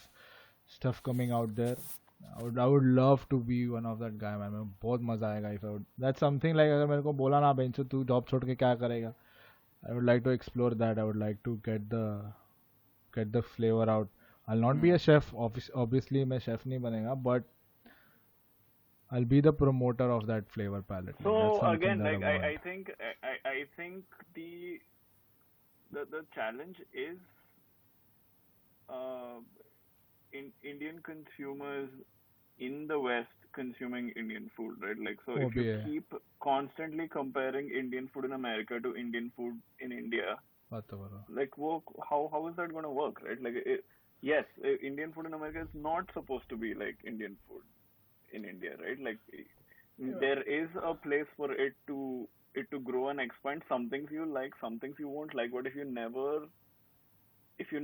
stuff coming out there. I would love to be one of that guy, man. बहुत मजा आएगा if I would. That's something like अगर मेरे को बोला ना बेंचो तू job छोड़ के क्या करेगा, I would like to explore that. I would like to get the flavor out. I'll not be a chef. Obviously, मैं chef नहीं बनेगा, but I'll be the promoter of that flavor palette. So That's something again, that like I I think the challenge is Indian consumers in the West consuming Indian food, right? Like, so if you keep constantly comparing Indian food in America to Indian food in India, like, how is that going to work, right? Like, yes, Indian food in America is not supposed to be like Indian food in India, right? Like, there is a place for it to grow and expand. Some things you like, some things you won't like. But if you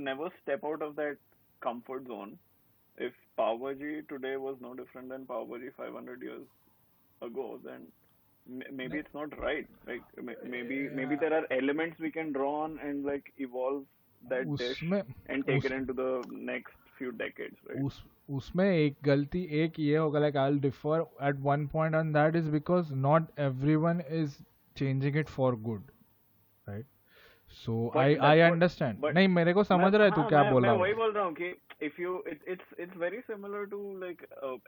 never step out of that comfort zone, if Pav Bhaji today was no different than Pav Bhaji 500 years ago, then maybe it's not right. Like, maybe there are elements we can draw on and like evolve that dish and take it into the next few decades, right? उसमें एक गलती एक ये होगा, like I'll differ at one point on that, is because not everyone is changing it for good, right? So I understand. नहीं, मेरे को समझ रहा है तू क्या बोल रहा है. मैं वही बोल रहा हूँ कि if you it's very similar to like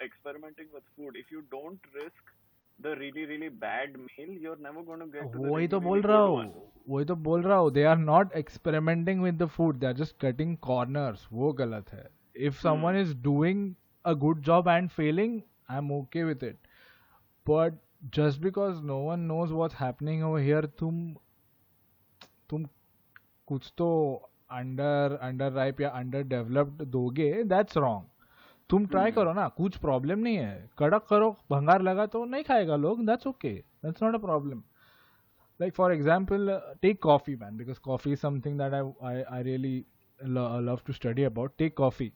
experimenting with food. If you don't risk the really bad meal, you're never going to get to the वही तो बोल रहा हूँ. They are not experimenting with the food. They are just cutting corners. वो गलत है. If someone is doing a good job and failing, I'm okay with it. But just because no one knows what's happening over here, तुम कुछ तो under ripe या under developed दोगे, that's wrong. तुम try करो ना, कुछ प्रॉब्लम नहीं है. कड़क करो, भंगार लगा तो नहीं खाएगा लोग, that's okay, that's not a problem. Like for example, take coffee, man, because coffee is something that I really love to study about. Take coffee.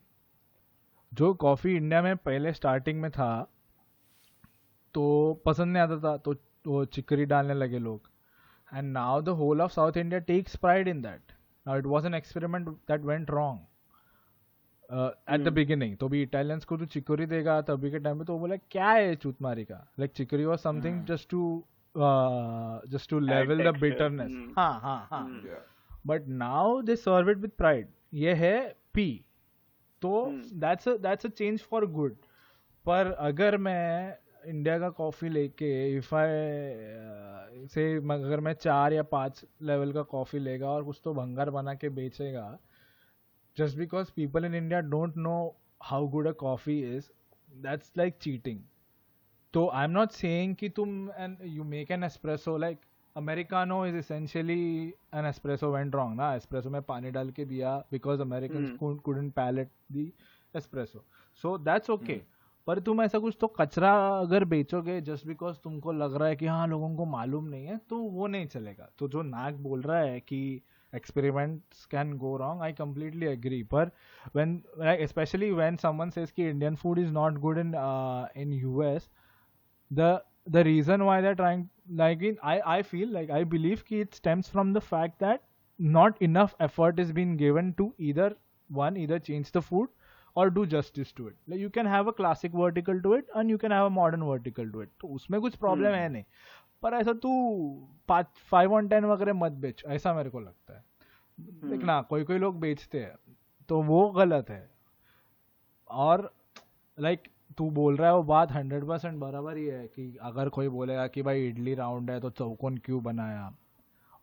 जो कॉफी इंडिया में पहले स्टार्टिंग में था तो पसंद नहीं आता था, तो वो चिकरी डालने लगे लोग. And now the whole of South India takes pride in that. Now it was an experiment that went wrong at the beginning. तो भी Italians को तो चिकोरी देगा तभी के टाइम पे, तो बोला क्या है चूतमारी का. Like chicory was something just to level the bitterness. हाँ. But now they serve it with pride. ये है पी. तो that's a change for good. पर अगर मैं इंडिया का कॉफ़ी लेके अगर मैं 4 या 5 लेवल का कॉफ़ी लेगा और कुछ तो भंगार बना के बेचेगा, just because people in India don't know how good a coffee is, that's like cheating. So I'm not saying कि you make an espresso, like Americano is essentially an espresso went wrong ना. espresso में पानी डाल के दिया because Americans couldn't palate the espresso. So that's okay. पर तुम ऐसा कुछ तो कचरा अगर बेचोगे just because तुमको लग रहा है कि हाँ लोगों को मालूम नहीं है, तो वो नहीं चलेगा. तो जो नाग बोल रहा है कि experiments can go wrong, I completely agree. पर especially when someone says कि Indian food is not good in US, the reason why they're trying, like I feel like I believe कि it stems from the fact that not enough effort is being given to either change the food or do justice to it. Like you can have a classic vertical to it and you can have a modern vertical to it. तो उसमें कुछ problem है नहीं, पर ऐसा तू 5 on 10 वगैरह मत बेच, ऐसा मेरे को लगता है. देखना कोई लोग बेचते हैं तो वो गलत है. और like तू बोल रहा है वो बात 100% बराबर ही है कि अगर कोई बोलेगा कि भाई इडली राउंड है तो चौकोन क्यों बनाया,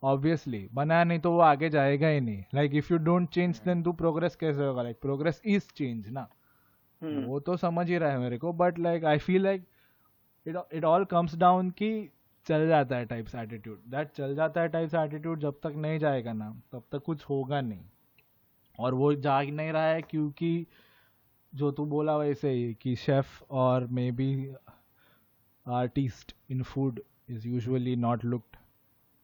ऑब्वियसली बनाया नहीं तो वो आगे जाएगा ही नहीं. Like if you don't change then तू प्रोग्रेस कैसे होगा? लाइक प्रोग्रेस इज चेंज ना. वो तो समझ ही रहा है मेरे को, but like I feel like it all comes down कि चल जाता है टाइप्स एटीट्यूड. दैट चल जाता है टाइप्स एटीट्यूड जब तक नहीं जाएगा ना तब तक कुछ होगा नहीं. और वो जा नहीं रहा है क्योंकि जो तू बोला वैसे ही कि शेफ और may be artist in food is usually not looked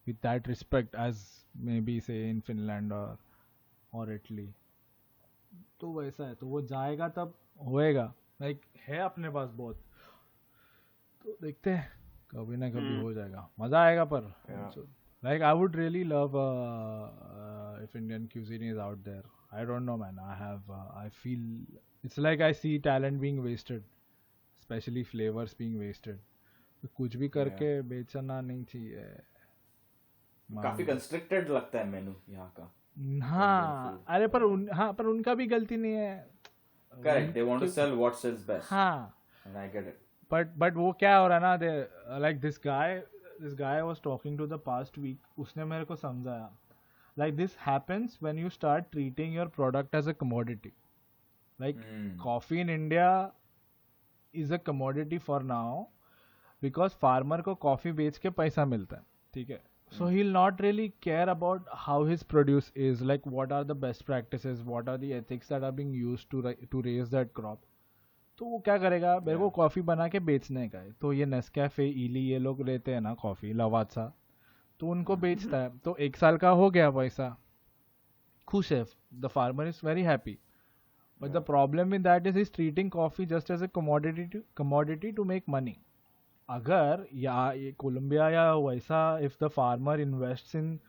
with that respect as maybe say in Finland or Italy. तो वैसा है, तो वो जाएगा तब होएगा. लाइक है अपने पास बहुत, तो देखते हैं कभी ना कभी हो जाएगा, मजा आएगा. पर like I would really love if Indian cuisine is out there. I don't know man, I feel it's like I see talent being wasted, especially flavors being wasted. तो कुछ भी करके बेचना नहीं चाहिए. काफी कंस्ट्रिक्टेड लगता है मेनू यहाँ का. हाँ अरे पर उनका भी गलती नहीं है. Correct, they want to sell what sells best. हाँ and I get it. But वो क्या हो रहा है ना, they like this guy was talking to the past week. उसने मेरे को समझाया like this happens when you start treating your product as a commodity. Like coffee in India is a commodity for now because farmer को coffee बेच के पैसा मिलता है, ठीक है. So he'll not really care about how his produce is, like what are the best practices, what are the ethics that are being used to raise that crop. तो वो क्या करेगा, मेरे को कॉफ़ी बना के बेचने का है. तो ये नेस्कैफे, ईली, ये लोग लेते हैं ना कॉफ़ी, लवासा, तो उनको बेचता है. तो 1 साल का हो गया पैसा, खुश है, the farmer is very happy. But the problem with that is treating coffee just as a commodity to make money. अगर या ये कोलंबिया या वैसा, if the farmer invests in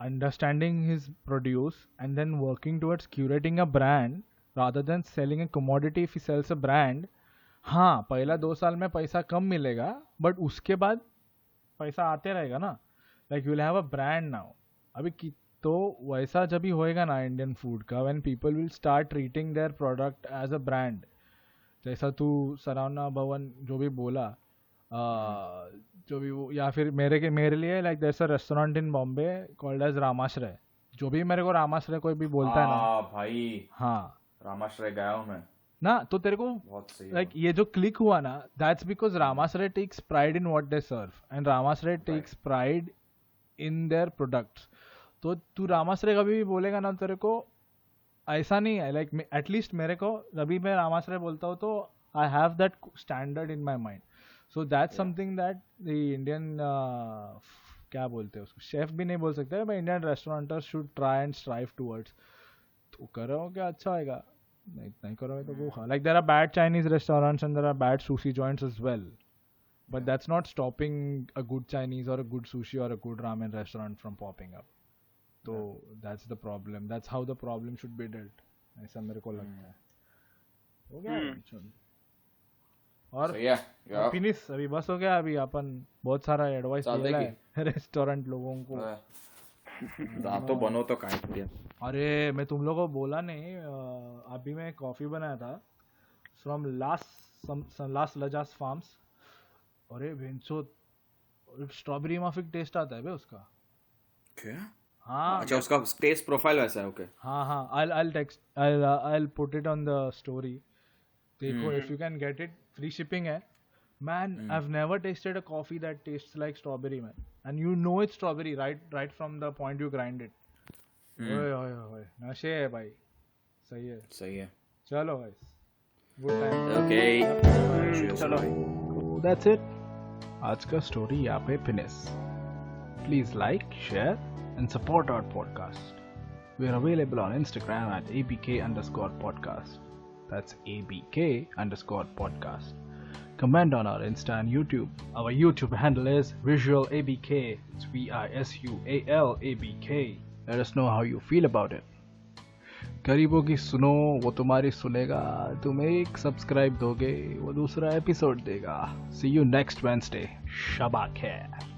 understanding his produce and then working towards curating a brand rather than selling a commodity, if he sells a brand, हाँ पहला 2 साल में पैसा कम मिलेगा बट उसके बाद पैसा आते रहेगा ना. Like you will have a brand now. अभी तो वैसा जब भी होएगा ना इंडियन फूड का, when people will start treating their product as a brand. जैसा तू सरावना भवन जो भी बोला, जो भी वो, या फिर मेरे लिए like there is a restaurant in Bombay called as Ramashray. जो भी मेरे को रामाश्रय कोई भी बोलता है ना, भाई हाँ रामाश्रय गया हूँ मैं ना, तो तेरे को बहुत सही. लाइक ये जो क्लिक हुआ ना, that's because Ramashray takes pride in what they serve and Ramashray takes pride in their products. तो तू रामाश्रय कभी भी बोलेगा ना, तेरे को ऐसा नहीं है. लाइक एटलीस्ट मेरे को जब मैं रामाश्रय बोलता हूँ तो I have that standard in my mind. So that's something that the Indian क्या बोलते हैं उसको, शेफ भी नहीं बोल सकते, but Indian restaurateurs should try and strive towards. तो करोगे अच्छा होएगा, नहीं करोगे तो वो खा. Like there are bad Chinese restaurants and there are bad sushi joints as well, but that's not stopping a good Chinese or a good sushi or a good ramen restaurant from popping up. So that's the problem. That's how the problem should be dealt. ऐसा मेरे को लगता है. हो गया. और finish अभी बस हो गया. अभी अपन बहुत सारा एडवाइस दिया है रेस्टोरेंट लोगों को. तो बनो तो काट दिया. अरे मैं तुम लोगों को बोला नहीं, अभी मैं कॉफी बनाया था फ्रॉम लास्ट लजास फार्म्स. अरे भेंचो स्ट्रॉबेरी माफिक टेस्ट आता है बे उसका. क्या? हाँ अच्छा, उसका टेस्ट प्रोफाइल वैसा है. ओके हाँ I'll put it on the story. देखो, if you can get it, free shipping है. Man, I've never tasted a coffee that tastes like strawberry, man. And you know it's strawberry right from the point you grind it. ओए नशे है भाई. सही है. चलो guys, good time. Okay. चलो. That's it. आज का स्टोरी यहाँ पे finish. Please like, share, and support our podcast. We're available on Instagram at abk_podcast. That's abk_podcast. Comment on our Insta and YouTube. Our YouTube handle is visualabk. It's VISUALABK. Let us know how you feel about it. गरीबों की सुनो, वो तुम्हारी सुनेगा. तुम एक subscribe दोगे, वो दूसरा एपिसोड देगा. See you next Wednesday. Shaba खैर.